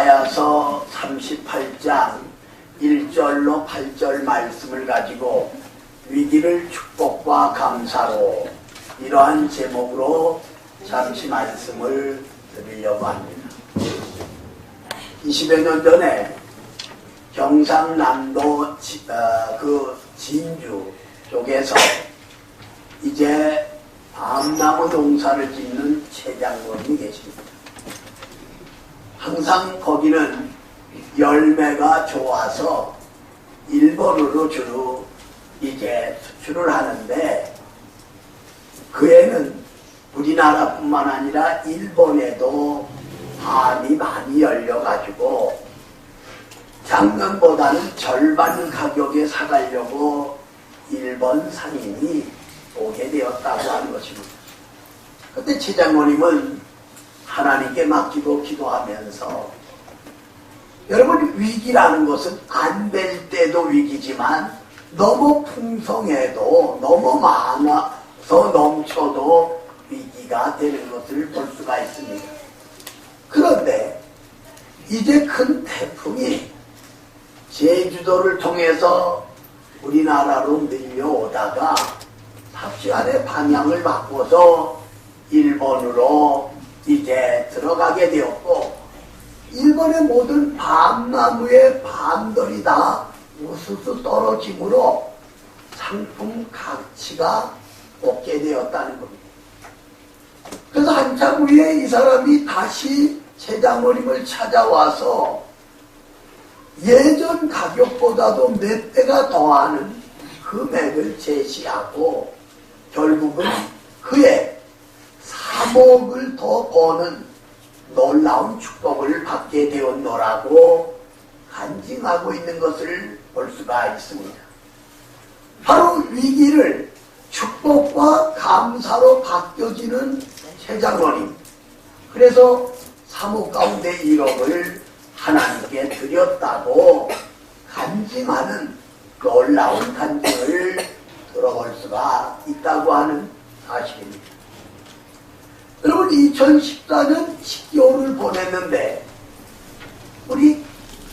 이사야서 38장 1절로 8절 말씀을 가지고 위기를 축복과 감사로 이러한 제목으로 잠시 말씀을 드리려고 합니다. 20여 년 전에 경상남도 진주 쪽에서 이제 밤나무 농사를 짓는 최장군이 계십니다. 항상 거기는 열매가 좋아서 일본으로 주로 이제 수출을 하는데, 그애는 우리나라뿐만 아니라 일본에도 밤이 많이 열려가지고 작년보다는 절반 가격에 사가려고 일본 상인이 오게 되었다고 하는 것입니다. 그때 최장로님은 하나님께 맡기고 기도하면서, 여러분, 위기라는 것은 안 될 때도 위기지만 너무 풍성해도 너무 많아서 넘쳐도 위기가 되는 것을 볼 수가 있습니다. 그런데 이제 큰 태풍이 제주도를 통해서 우리나라로 밀려오다가 삽시간에 방향을 바꿔서 일본으로 이제 들어가게 되었고, 일본의 모든 밤나무의 밤들이 다 우수수 떨어짐으로 상품 가치가 높게 되었다는 겁니다. 그래서 한참 후에 이 사람이 다시 최장로님을 찾아와서 예전 가격보다도 몇 배가 더하는 금액을 제시하고 결국은 그의 3억을 더 버는 놀라운 축복을 받게 되었노라고 간증하고 있는 것을 볼 수가 있습니다. 바로 위기를 축복과 감사로 바뀌어지는 최장로님, 그래서 3억 가운데 1억을 하나님께 드렸다고 간증하는 놀라운 간증을 들어볼 수가 있다고 하는 사실입니다. 여러분, 2014년 10개월을 보냈는데 우리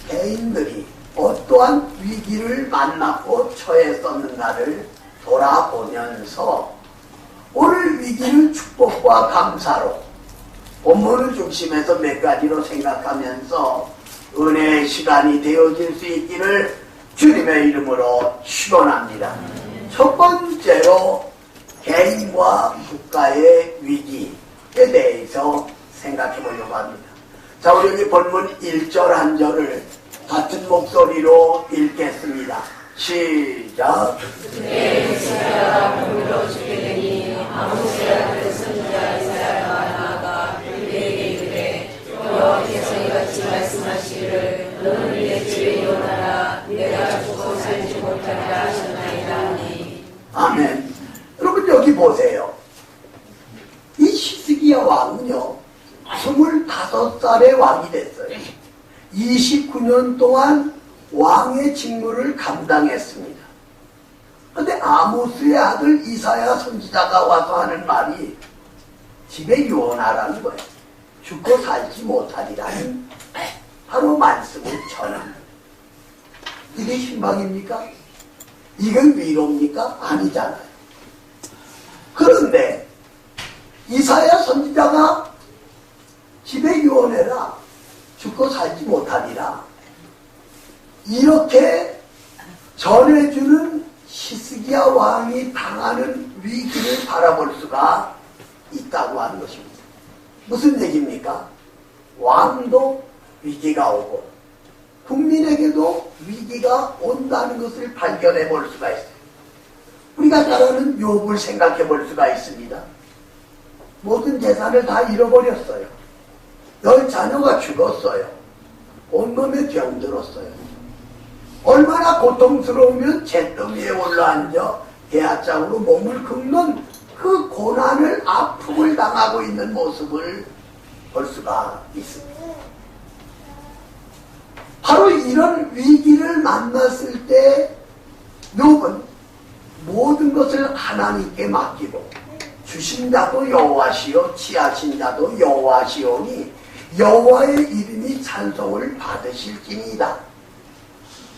개인들이 어떠한 위기를 만났고 처했었는가를 돌아보면서 오늘 위기를 축복과 감사로 본문을 중심해서 몇 가지로 생각하면서 은혜의 시간이 되어질 수 있기를 주님의 이름으로 축원합니다. 첫 번째로 개인과 국가의 위기에 대해서 생각해 보려고 합니다. 자, 우리 여기 본문 1절 한 절을 같은 목소리로 읽겠습니다. 시작. 내 이사야가 불러 주게 되니 아모스의 선지자 이사야가 나아가 그에게 이르되 여호와께서 이같이 말씀하시기를 너는 내 집에 일어나라 내가 죽고 살지 못하게 하셨나이다 하니. 아멘. 여러분, 여기 보세요. 이 히스기야 왕은요 25살의 왕이 됐어요. 29년 동안 왕의 직무를 감당했습니다. 그런데 아모스의 아들 이사야 선지자가 와서 하는 말이 집에 유언하라는 거예요. 죽고 살지 못하리라는 바로 말씀을 전합니다. 이게 신방입니까? 이건 위로입니까? 아니잖아요. 그런데 이사야 선지자가 집에 유언해라, 죽고 살지 못하리라, 이렇게 전해주는 히스기야 왕이 당하는 위기를 바라볼 수가 있다고 하는 것입니다. 무슨 얘기입니까? 왕도 위기가 오고 국민에게도 위기가 온다는 것을 발견해 볼 수가 있어요. 우리가 잘 아는 욥을 생각해 볼 수가 있습니다. 모든 재산을 다 잃어버렸어요. 10자녀가 죽었어요. 온몸에 병들었어요. 얼마나 고통스러우면 잿더미 위에 올라앉아 대야장으로 몸을 긁는 그 고난을, 아픔을 당하고 있는 모습을 볼 수가 있습니다. 바로 이런 위기를 만났을 때 욥은 모든 것을 하나님께 맡기고 주신 자도 여호와시요 취하신 자도 여호와시오니 여호와의 이름이 찬송을 받으실지니이다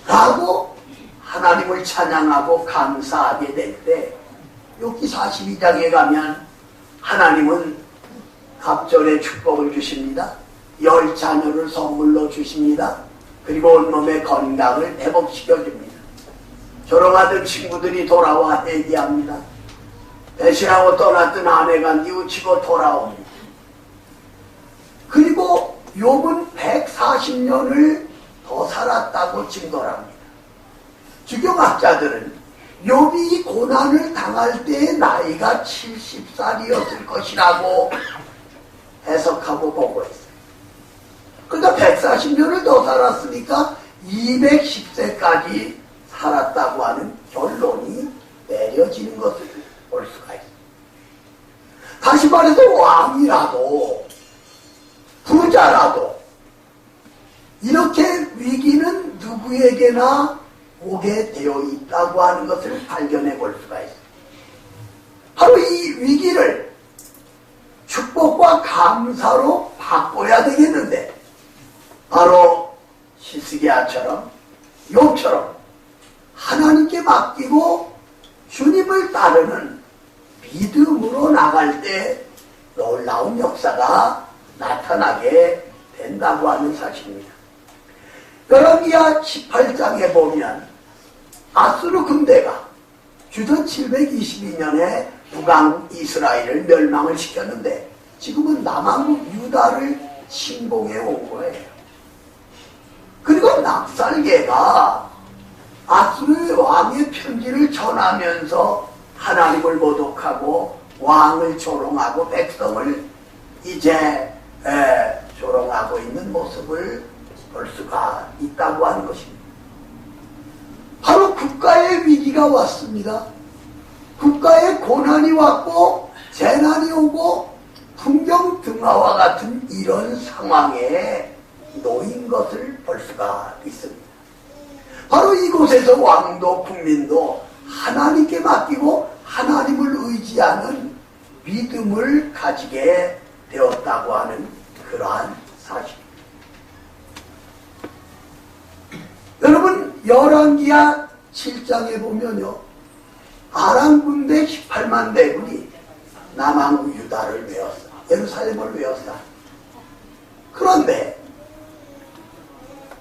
라고 하나님을 찬양하고 감사하게 될 때 욥기 42장에 가면 하나님은 갑절의 축복을 주십니다. 10자녀를 선물로 주십니다. 그리고 온몸의 건강을 회복시켜줍니다. 졸업하던 친구들이 돌아와 얘기합니다. 배신하고 떠났던 아내가 뉘우치고 돌아옵니다. 그리고 욥은 140년을 더 살았다고 증거를 합니다. 주경학자들은 욥이 고난을 당할 때의 나이가 70살이었을 것이라고 해석하고 보고 있어요. 그러니까 140년을 더 살았으니까 210세까지 살았다고 하는 결론이 내려지는 것을 볼 수가 있습니다. 다시 말해서 왕이라도 부자라도 이렇게 위기는 누구에게나 오게 되어 있다고 하는 것을 발견해 볼 수가 있습니다. 바로 이 위기를 축복과 감사로 바꿔야 되겠는데 바로 히스기야처럼 욥처럼 하나님께 맡기고 주님을 따르는 믿음으로 나갈 때 놀라운 역사가 나타나게 된다고 하는 사실입니다. 열왕기하 18장에 보면 아수르 군대가 주전 722년에 북왕 이스라엘을 멸망을 시켰는데 지금은 남왕국 유다를 침공해 온 거예요. 그리고 납살개가 아수르 왕의 편지를 전하면서 하나님을 모독하고 왕을 조롱하고 백성을 이제 조롱하고 있는 모습을 볼 수가 있다고 하는 것입니다. 바로 국가의 위기가 왔습니다. 국가에 고난이 왔고 재난이 오고 풍경등화와 같은 이런 상황에 놓인 것을 볼 수가 있습니다. 바로 이곳에서 왕도 국민도 하나님께 맡기고 하나님을 의지하는 믿음을 가지게 되었다고 하는 그러한 사실입니다. 여러분 열왕기하 7장에 보면요 아람 군대 18만 대군이 남왕국 유다를 외웠다. 예루살렘을 외웠다. 그런데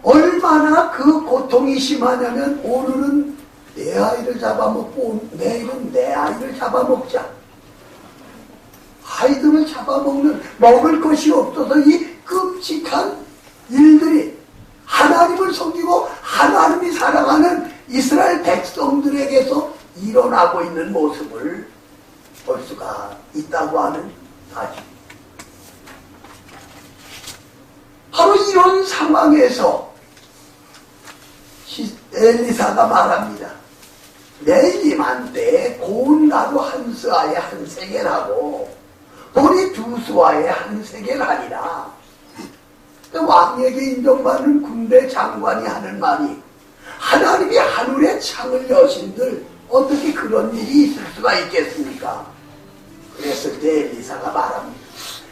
얼마나 그 고통이 심하냐면 오늘은 내 아이를 잡아먹고 내일은 내 아이를 잡아먹자. 아이들을 잡아먹는 먹을 것이 없어서 이 끔찍한 일들이 하나님을 섬기고 하나님이 사랑하는 이스라엘 백성들에게서 일어나고 있는 모습을 볼 수가 있다고 하는 사실. 바로 이런 상황에서 엘리사가 말합니다. 내일임한때 고운 가루 한 스아에 한 세겔하고 보리 두 스아에 한 세겔하리라. 왕에게 인정받는 군대 장관이 하는 말이 하나님이 하늘에 창을 여신들 어떻게 그런 일이 있을 수가 있겠습니까? 그랬을 때 엘리사가 말합니다.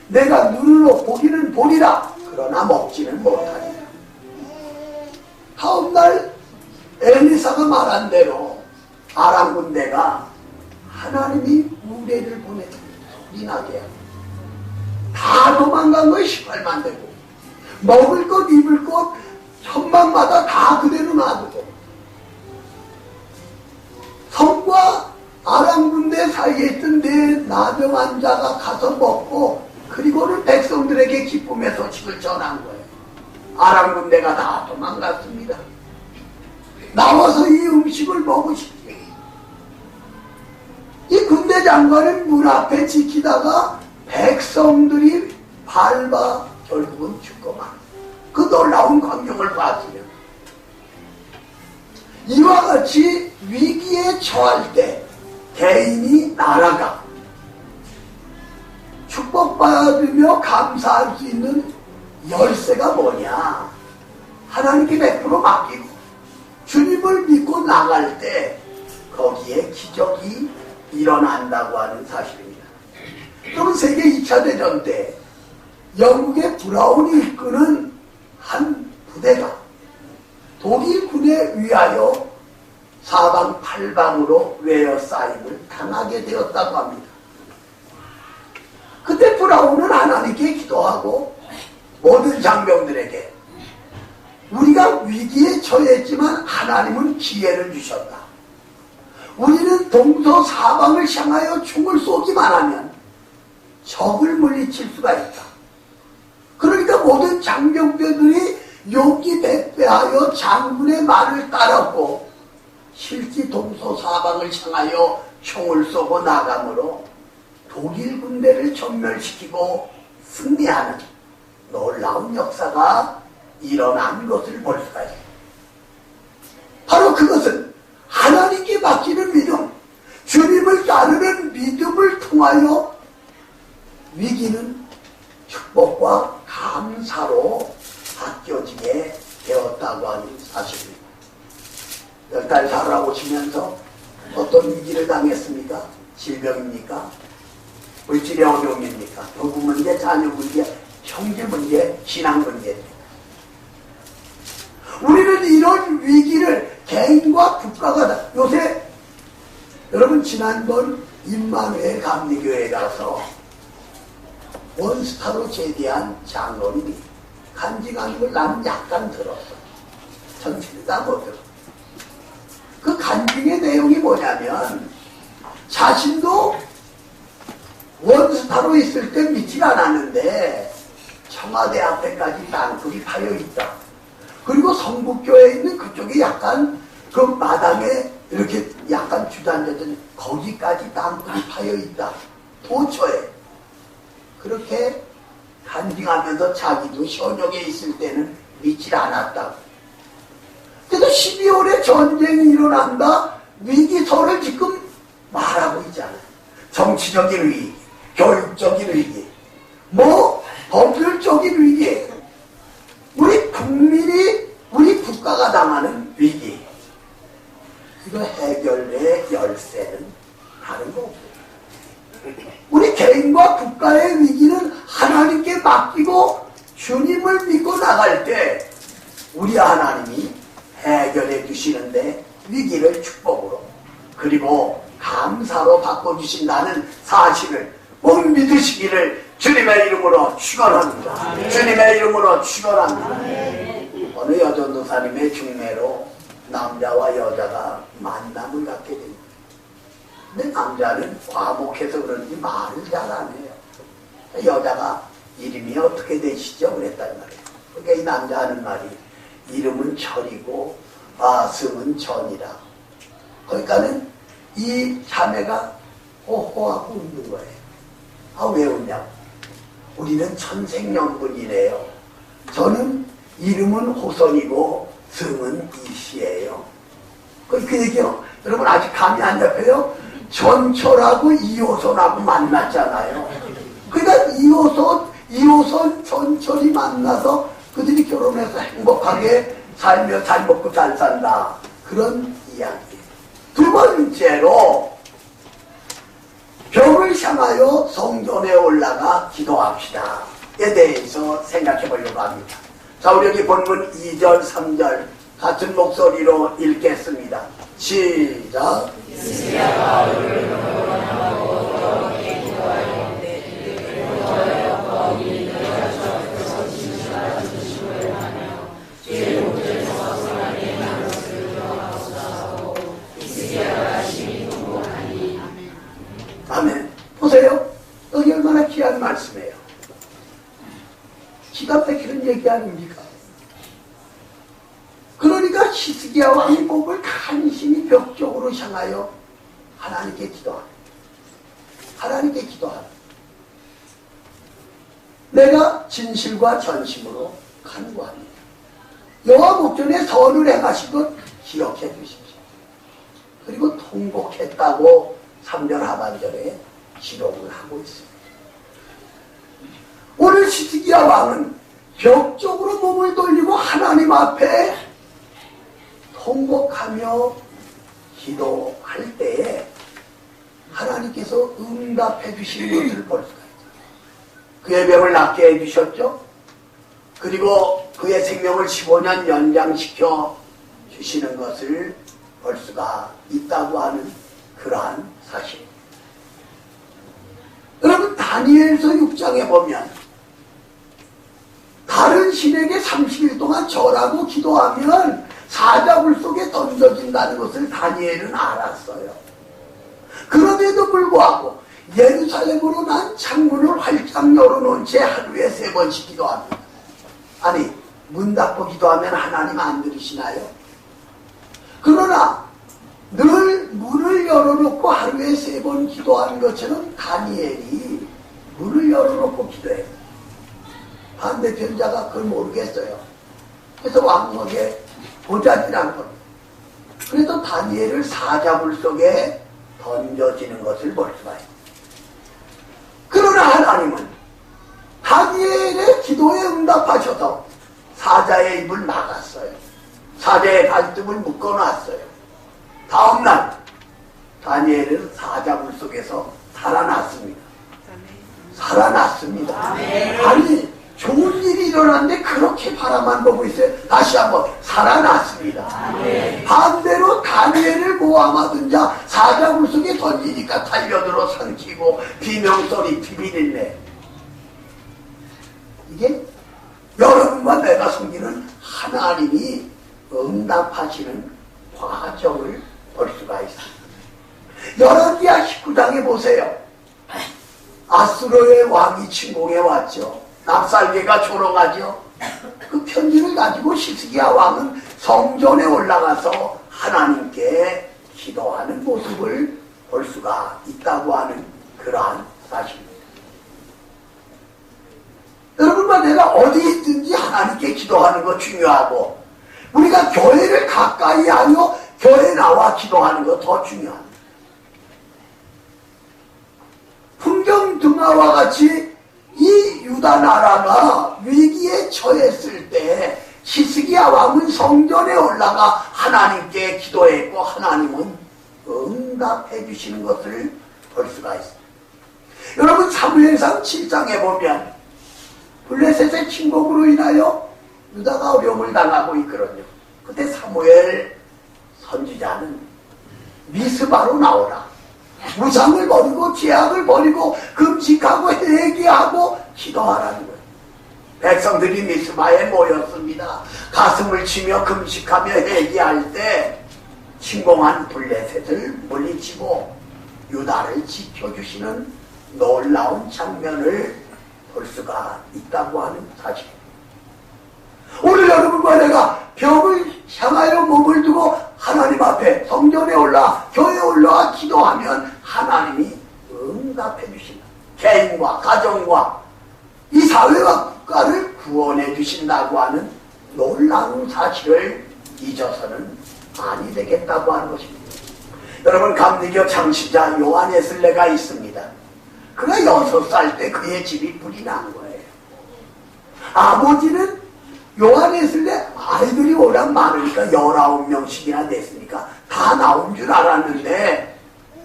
내가 눈으로 보기는 보리라 그러나 먹지는 못하리라. 다음날 엘리사가 말한 대로 아람 군대가 하나님이 우레를 보내서 소리 나게 하고 다 도망간 거에 18만 되고 먹을 것 입을 것 천막마다 다 그대로 놔두고 성과 아람 군대 사이에 있던 네 나병 자가 가서 먹고 그리고는 백성들에게 기쁨의 소식을 전한 거예요. 아람 군대가 다 도망갔습니다. 나와서 이 음식을 먹으십시오. 이 군대 장관은 문 앞에 지키다가 백성들이 밟아 결국은 죽고만 그 놀라운 광경을 봤으면 이와 같이 위기에 처할 때 개인이 나라가 축복받으며 감사할 수 있는 열쇠가 뭐냐? 하나님께 100% 맡기고 주님을 믿고 나갈 때 거기에 기적이 일어난다고 하는 사실입니다. 여러분 세계 2차 대전 때 영국의 브라운이 이끄는 한 부대가 독일군에 의하여 사방팔방으로 웨어싸임을 당하게 되었다고 합니다. 그때 브라운은 하나님께 기도하고 모든 장병들에게 우리가 위기에 처했지만 하나님은 기회를 주셨다. 우리는 동서사방을 향하여 총을 쏘기만 하면 적을 물리칠 수가 있다. 그러니까 모든 장병들이 용기 백배하여 장군의 말을 따랐고 실지 동서사방을 향하여 총을 쏘고 나가므로 독일 군대를 전멸시키고 승리하는 놀라운 역사가 일어난 것을 볼 수가 있습니다. 바로 그것은 하나님께 맡기는 믿음, 주님을 따르는 믿음을 통하여 위기는 축복과 감사로 바뀌어지게 되었다고 하는 사실입니다. 10달 살아오시면서 어떤 위기를 당했습니까? 질병입니까? 물질의 어려움입니까? 부부 문제, 자녀 문제, 형제 문제, 신앙 문제입니까? 우리는 이런 위기를 개인과 국가가 다 요새 여러분 지난번 임마누엘 감리교회에 가서 원스타로 제대한 장로님이 간증하는 걸 나는 약간 들었어. 전체를 다 못 들어. 그 간증의 내용이 뭐냐면 자신도 원스타로 있을 때 믿지 않았는데 청와대 앞에까지 땅굴이 파여 있다. 그리고 성북교회에 있는 그쪽이 약간 그 마당에 이렇게 약간 주저앉았더니 거기까지 땅굴이 파여 있다. 도처에. 그렇게 간증하면서 자기도 현역에 있을 때는 믿지 않았다. 그래서 12월에 전쟁이 일어난다. 위기설을 지금 말하고 있잖아요. 정치적인 위기, 교육적인 위기, 법률적인 위기, 우리 국민이, 우리 국가가 당하는 위기. 이거 해결의 열쇠는 다른 거 없어요. 우리 개인과 국가의 위기는 하나님께 맡기고 주님을 믿고 나갈 때 우리 하나님이 해결해 주시는데 위기를 축복으로 그리고 감사로 바꿔주신다는 사실을 꼭 믿으시기를 주님의 이름으로 축원합니다. 주님의 이름으로 축원합니다. 어느 여전도사님의 중매로 남자와 여자가 만남을 갖게 됩니다. 근데 남자는 과묵해서 그런지 말을 잘 안 해요. 여자가 이름이 어떻게 되시죠? 그랬단 말이에요. 그러니까 이 남자 하는 말이 이름은 철이고 승은 전이라. 그러니까는 이 자매가 호호하고 웃는 거예요. 아, 왜 웃냐고. 우리는 천생연분이래요. 저는 이름은 호선이고 승은 이시예요. 그 얘기요. 여러분 아직 감이 안 잡혀요? 전철하고 이호선하고 만났잖아요. 그러니까 이호선, 전철이 만나서 그들이 결혼해서 행복하게 살며 잘 먹고 잘 산다. 그런 이야기. 두 번째로 벽을 향하여 성전에 올라가 기도합시다에 대해서 생각해 보려고 합니다. 자, 우리 여기 본문 2절, 3절 같은 목소리로 읽겠습니다. 시작. 아멘. 보세요. 여기 얼마나 귀한 말씀이에요. 기가 막히는 얘기 아닙니까? 그러니까 히스기야 왕이 목을 간신히 벽 쪽으로 향하여 하나님께 기도합니다. 하나님께 기도합니다. 내가 진실과 전심으로 간구합니다. 여호와 목전에 선을 행하신 것 기억해 주십시오. 그리고 통곡했다고 3절 하반절에 기록을 하고 있습니다. 오늘 히스기야 왕은 벽 쪽으로 몸을 돌리고 하나님 앞에 통곡하며 기도할 때에 하나님께서 응답해 주시는 것을 볼 수가 있어요. 그의 병을 낫게 해주셨죠. 그리고 그의 생명을 15년 연장시켜 주시는 것을 볼 수가 있다고 하는 그러한 사실. 여러분, 다니엘서 6장에 보면 다른 신에게 30일 동안 절하고 기도하면 사자굴 속에 던져진다는 것을 다니엘은 알았어요. 그럼에도 불구하고 예루살렘으로 난 창문을 활짝 열어놓은 채 하루에 3번씩 기도합니다. 아니, 문 닫고 기도하면 하나님 안 들으시나요? 그러나 늘 문을 열어놓고 하루에 3번 기도하는 것처럼 다니엘이 문을 열어놓고 기도해요. 반대편 자가 그걸 모르겠어요. 그래서 왕궁에 보자기란 겁니다. 그래서 다니엘을 사자굴 속에 던져지는 것을 볼 수가 있어요. 그러나 하나님은 다니엘의 기도에 응답하셔서 사자의 입을 막았어요. 사자의 발등을 묶어놨어요. 다음날 다니엘은 사자굴 속에서 살아났습니다. 살아났습니다. 아니, 좋은 일이 일어났는데 그렇게 바라만 보고 있어요. 다시 한번 살아났습니다. 반대로 다니엘을 모함하던 자 사자굴 속에 던지니까 달려들어 삼키고 비명소리 비비린내. 이게 여러분과 내가 섬기는 하나님이 응답하시는 과정을 볼 수가 있습니다. 열왕기하 19장에 보세요. 아수르의 왕이 침공해 왔죠. 납살개가 조롱하죠. 그 편지를 가지고 시스기야 왕은 성전에 올라가서 하나님께 기도하는 모습을 볼 수가 있다고 하는 그러한 사실입니다. 여러분과 내가 어디 있든지 하나님께 기도하는 거 중요하고, 우리가 교회를 가까이 하며 교회에 나와 기도하는 거 더 중요합니다. 풍경등화와 같이 이 유다 나라가 위기에 처했을 때 시스기야 왕은 성전에 올라가 하나님께 기도했고 하나님은 응답해 주시는 것을 볼 수가 있습니다. 여러분, 사무엘상 7장에 보면 블레셋의 침공으로 인하여 유다가 어려움을 당하고 있거든요. 그때 사무엘 선지자는 미스바로 나오라, 무상을 버리고 죄악을 버리고 금식하고 회개하고 기도하라는 거예요. 백성들이 미스바에 모였습니다. 가슴을 치며 금식하며 회개할 때 침공한 블레셋을 물리치고 유다를 지켜주시는 놀라운 장면을 볼 수가 있다고 하는 사실입니다. 오늘 여러분과 내가 벽을 향하여 몸을 두고 하나님 앞에 성전에 올라 교회에 올라와 기도하면 하나님이 응답해 주신다. 개인과 가정과 이 사회와 국가를 구원해 주신다고 하는 놀라운 사실을 잊어서는 아니 되겠다고 하는 것입니다. 여러분, 감리교 창시자 요한에슬레가 있습니다. 그가 6살 때 그의 집이 불이 난 거예요. 아버지는 요한에슬레 아이들이 워낙 많으니까 19명씩이나 됐으니까 다 나온 줄 알았는데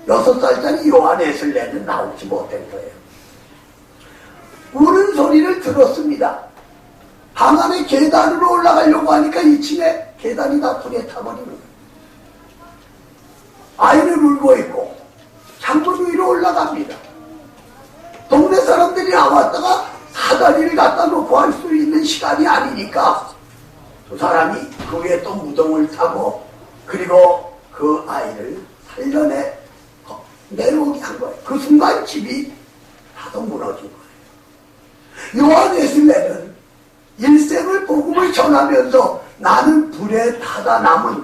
6살짜리 요한에슬레는 나오지 못한 거예요. 우는 소리를 들었습니다. 방 안에 계단으로 올라가려고 하니까 2층에 계단이 다 불에 타버리는 거예요. 아이를 울고 있고 창문 위로 올라갑니다. 동네 사람들이 나왔다가 사다리를 갖다 놓고 할 수 있는 시간이 아니니까 두 사람이 그 위에 또 무덤을 타고 그리고 그 아이를 살려내 내려오게 한 거예요. 그 순간 집이 다도 무너진 거예요. 요한에슬레는 일생을 복음을 전하면서 나는 불에 타다 남은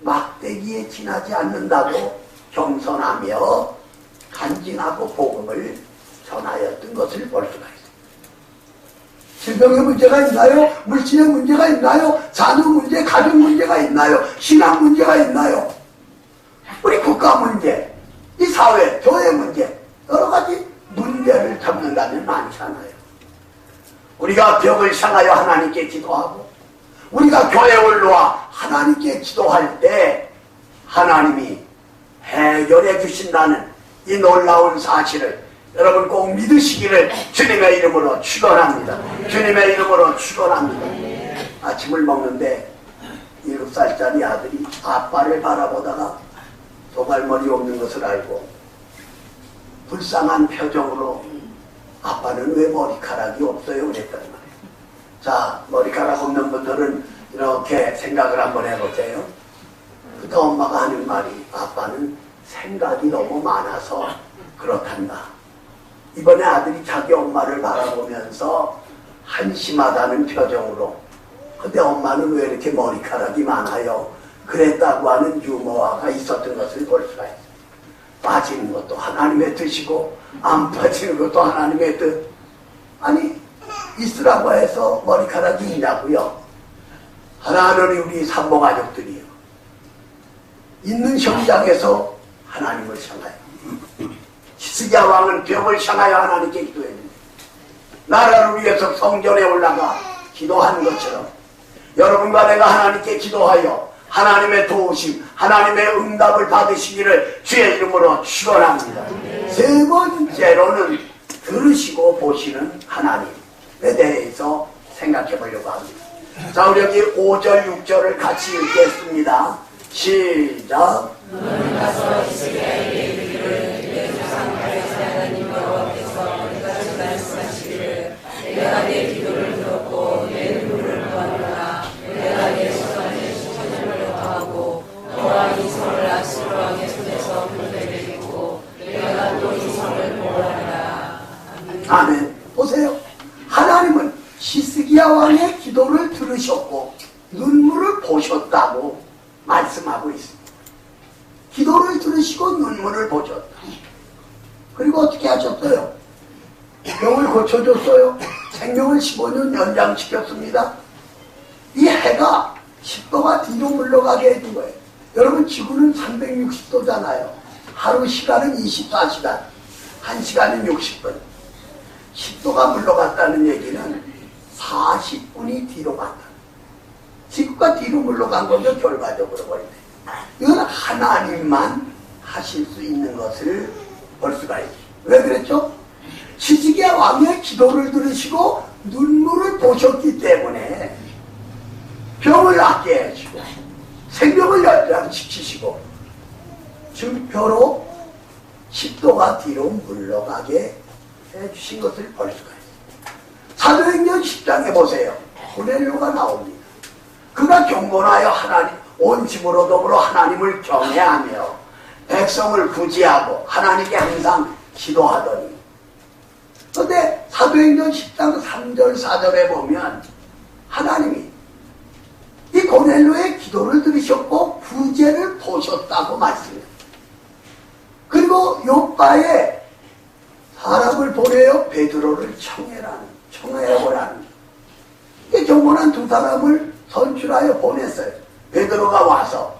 막대기에 지나지 않는다고 겸손하며 간증하고 복음을 전하였던 것을 볼 수가 있습니다. 질병의 문제가 있나요? 물질의 문제가 있나요? 자녀 문제, 가족 문제가 있나요? 신앙 문제가 있나요? 우리 국가 문제, 이 사회, 교회 문제, 여러 가지 문제를 잡는다면 많잖아요. 우리가 벽을 향하여 하나님께 기도하고 우리가 교회에 올라와 하나님께 기도할 때 하나님이 해결해 주신다는 이 놀라운 사실을 여러분 꼭 믿으시기를 주님의 이름으로 축원합니다. 주님의 이름으로 축원합니다. 아침을 먹는데 7살짜리 아들이 아빠를 바라보다가 도발머리 없는 것을 알고 불쌍한 표정으로 아빠는 왜 머리카락이 없어요? 그랬단 말이에요. 자, 머리카락 없는 분들은 이렇게 생각을 한번 해보세요. 그때 엄마가 하는 말이 아빠는 생각이 너무 많아서 그렇단다. 이번에 아들이 자기 엄마를 바라보면서 한심하다는 표정으로 근데 엄마는 왜 이렇게 머리카락이 많아요? 그랬다고 하는 유머화가 있었던 것을 볼 수가 있어요. 빠지는 것도 하나님의 뜻이고 안 빠지는 것도 하나님의 뜻. 아니 있으라고 해서 머리카락이 있냐고요? 하나는 우리 산모가족들이요. 있는 현장에서 하나님을 향하여 히스기야 왕은 벽을 향하여 하나님께 기도했는데 나라를 위해서 성전에 올라가 기도하는 것처럼 여러분과 내가 하나님께 기도하여 하나님의 도우심, 하나님의 응답을 받으시기를 주의 이름으로 축원합니다. 세 번째로는 들으시고 보시는 하나님에 대해서 생각해 보려고 합니다. 자, 우리 여기 5절, 6절을 같이 읽겠습니다. 시작. 너는 가서 히스기야에게 이르기를 내 조상 다윗의 하나님 여호와께서 이같이 말씀하시기를 내가 내 기도를 들었고 내 눈물을 보았노라. 내가 내 소산의 시천을 여호하고 너와 이 성을 아시르 왕의 손에서 건져내리고 내가 또 이 성을 보호하리라. 아멘. 보세요. 하나님은 히스기야 왕의 기도를 들으셨고 눈물을 보셨다고 말씀하고 있습니다. 기도를 들으시고 눈물을 보셨다. 그리고 어떻게 하셨어요? 병을 고쳐줬어요. 생명을 15년 연장시켰습니다. 이 해가 10도가 뒤로 물러가게 해준 거예요. 여러분 지구는 360도잖아요. 하루 시간은 24시간, 1시간은 60분. 10도가 물러갔다는 얘기는 40분이 뒤로 갔다. 지구가 뒤로 물러간 거죠, 결과적으로 볼 때. 이건 하나님만 하실 수 있는 것을 볼 수가 있죠. 왜 그랬죠? 히스기야 왕의 기도를 들으시고 눈물을 보셨기 때문에 병을 낫게 해주시고 생명을 연장시키시고 증표로 10도가 뒤로 물러가게 해주신 것을 볼 수가 있어요. 사도행전 10장에 보세요. 고넬료가 나옵니다. 그가 경건하여 하나님 온 집으로 더불어 하나님을 경외하며 백성을 구제하고 하나님께 항상 기도하더니 그런데 사도행전 10장 3절 4절에 보면 하나님이 이 고넬료의 기도를 들으셨고 구제를 보셨다고 말씀해요. 그리고 요바에 사람을 보내어 베드로를 청해보라는 이 경건한 두 사람을 선출하여 보냈어요. 베드로가 와서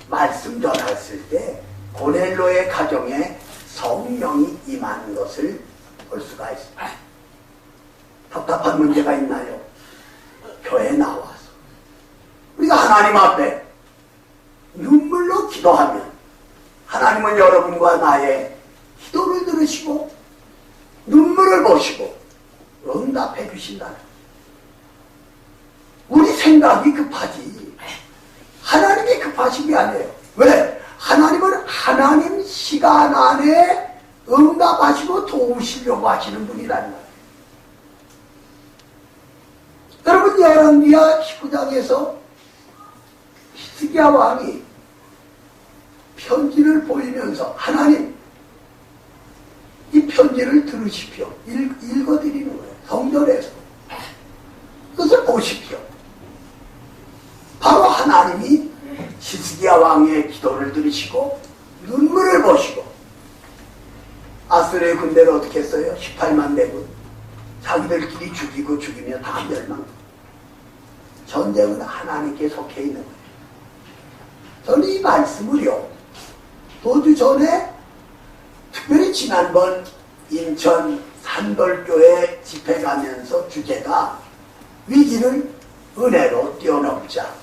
말씀 전했을 때 고넬료의 가정에 성령이 임한 것을 볼 수가 있습니다. 답답한 문제가 있나요? 교회에 나와서 우리가 하나님 앞에 눈물로 기도하면 하나님은 여러분과 나의 기도를 들으시고 눈물을 보시고 응답해 주신다는 우리 생각이 급하지 하나님이 급하신 게 아니에요. 왜? 하나님은 하나님 시간 안에 응답하시고 도우시려고 하시는 분이라는 거예요. 여러분 열왕기하 19장에서 히스기야 왕이 편지를 보이면서 하나님 이 편지를 들으십시오. 읽어드리는 거예요. 성전에서 그것을 보십시오. 바로 하나님이 히스기야 왕의 기도를 들으시고 눈물을 보시고 아수르의 군대를 어떻게 했어요? 18만 대군 자기들끼리 죽이며 다 멸망. 전쟁은 하나님께 속해 있는 거예요. 저는 이 말씀을요 도주 전에 특별히 지난번 인천 산돌교회 집회 가면서 주제가 위기를 은혜로 뛰어넘자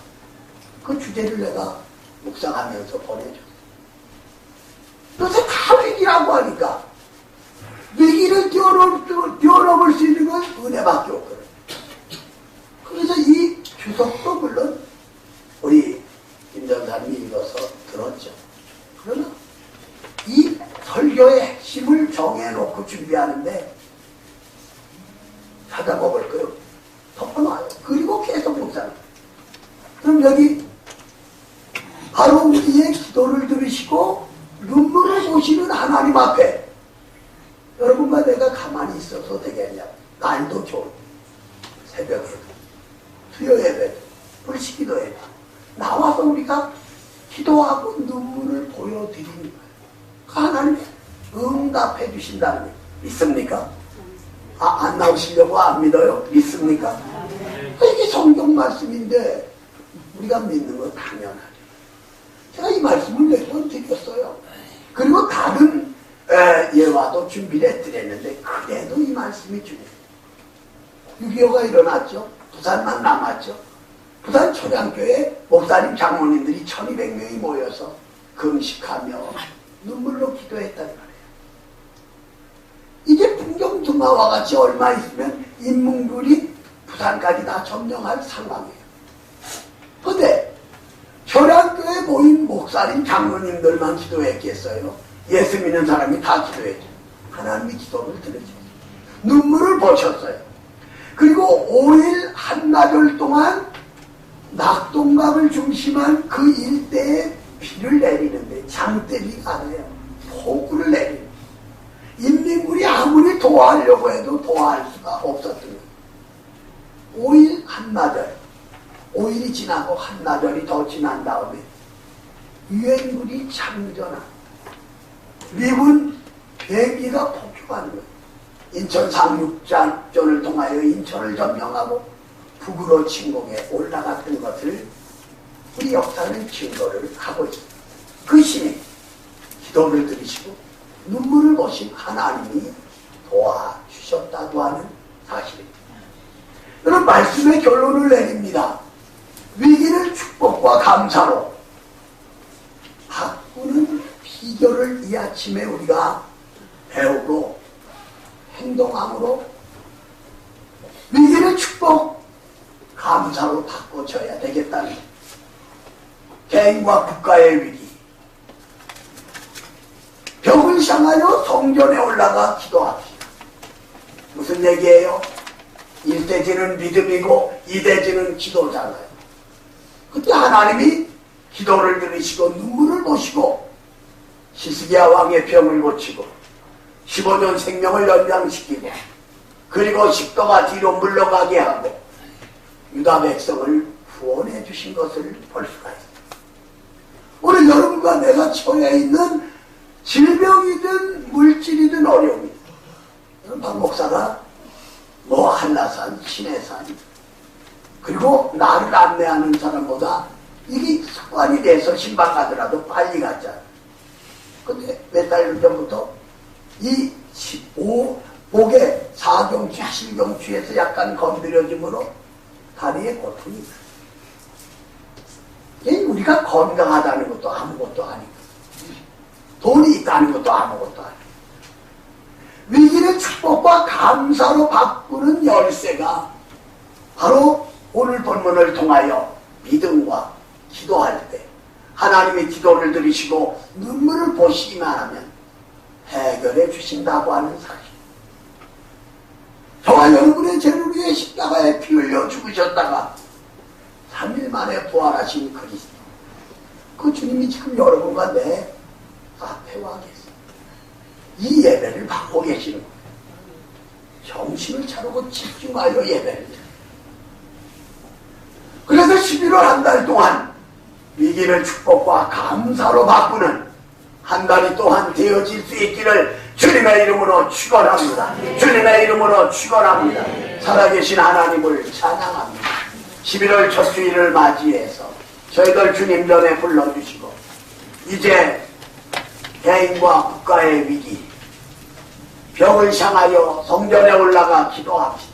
그 주제를 내가 묵상하면서 보내줬어요. 요새 다 위기라고 하니까 이 이를 뛰어넘을 수 있는 건 은혜밖에 없거든요. 그래서 이 주석도 물론 우리 김 전사님이 읽어서 들었죠. 그러나 이 설교의 핵심을 정해놓고 준비하는데 찾아먹을 거요. 덮어놔요. 그리고 계속 묵상해요. 그럼 여기 바로 우리의 기도를 들으시고 눈물을 보시는 하나님 앞에 여러분과 내가 가만히 있어서 되겠냐. 날도 좋은 새벽에도 수요 예배도 불식기도 예배 나와서 우리가 기도하고 눈물을 보여드리는 거예요. 그 하나님이 응답해 주신다는 거예요. 믿습니까? 안 나오시려고 안 믿어요? 믿습니까? 이게 성경 말씀인데 우리가 믿는 건 당연하죠. 제가 이 말씀을 몇 번 드렸어요. 그리고 다른 예화도 준비를 해드렸는데 그래도 이 말씀이 중요해요. 6.25가 일어났죠. 부산만 남았죠. 부산 초량교회 목사님 장모님들이 1200명이 모여서 금식하며 눈물로 기도했단 말이에요. 이제 풍경두마와 같이 얼마 있으면 인문굴이 부산까지 다 점령할 상황이에요. 그런데 초량교회 모인 목사님 장로님들만 기도했겠어요? 예수 믿는 사람이 다 기도했죠. 하나님이 기도를 들으셨어요. 눈물을 보셨어요. 그리고 5일 한나절 동안 낙동강을 중심한 그 일대에 비를 내리는데 장대비가 아니에요. 폭우를 내리는. 인민군이 아무리 도와하려고 해도 도와할 수가 없었던 거예요. 5일 한나절. 5일이 지나고 한나절이 더 지난 다음에 유엔군이 참전한 미군 비행기가 폭격하는 거예요. 인천 상륙작전을 통하여 인천을 점령하고 북으로 침공해 올라갔던 것을 우리 역사는 증거를 하고 있습니다. 그 시에 기도를 들으시고 눈물을 보신 하나님이 도와주셨다고 하는 사실입니다. 여러분 말씀의 결론을 내립니다. 위기를 축복과 감사로 바꾸는 비결을 이 아침에 우리가 배우고 행동함으로 위기를 축복, 감사로 바꿔줘야 되겠다는 거예요. 개인과 국가의 위기, 벽을 향하여 성전에 올라가 기도합시다. 무슨 얘기예요? 1대지는 믿음이고 2대지는 기도잖아요. 그때 하나님이 기도를 들으시고 눈물을 보시고 히스기야 왕의 병을 고치고 15년 생명을 연장시키고 그리고 십도가 뒤로 물러가게 하고 유다 백성을 구원해 주신 것을 볼 수가 있습니다. 오늘 여러분과 내가 처해 있는 질병이든 물질이든 어려움이든 박 목사가 뭐 한라산, 신해산 그리고 나를 안내하는 사람보다 이게 습관이 돼서 신방 가더라도 빨리 갔잖아. 근데 몇 달 전부터 이 목에 4경추, 7경추에서 약간 건드려짐으로 다리에 고통이 있어요. 우리가 건강하다는 것도 아무것도 아니고 돈이 있다는 것도 아무것도 아니고 위기를 축복과 감사로 바꾸는 열쇠가 바로 오늘 본문을 통하여 믿음과 기도할 때 하나님의 기도를 들으시고 눈물을 보시기만 하면 해결해 주신다고 하는 사실. 저와 여러분의 죄를 위해 십자가에 피 흘려 죽으셨다가 3일 만에 부활하신 그리스도. 그 주님이 지금 여러분과 내 앞에 와 계세요. 이 예배를 받고 계시는 거예요. 정신을 차리고 집중하여 예배를 드려요. 그래서 11월 한 달 동안 위기를 축복과 감사로 바꾸는 한 달이 또한 되어질 수 있기를 주님의 이름으로 축원합니다. 주님의 이름으로 축원합니다. 살아계신 하나님을 찬양합니다. 11월 첫 주일을 맞이해서 저희들 주님 전에 불러주시고 이제 개인과 국가의 위기, 벽을 향하여 성전에 올라가 기도합시다.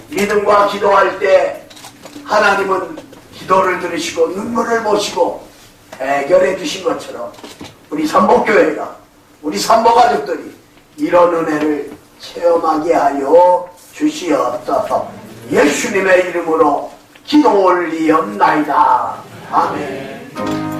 믿음과 기도할 때 하나님은 기도를 들으시고 눈물을 보시고 해결해 주신 것처럼 우리 삼복교회가, 우리 삼복가족들이 이런 은혜를 체험하게 하여 주시옵소서. 예수님의 이름으로 기도 올리옵나이다. 아멘.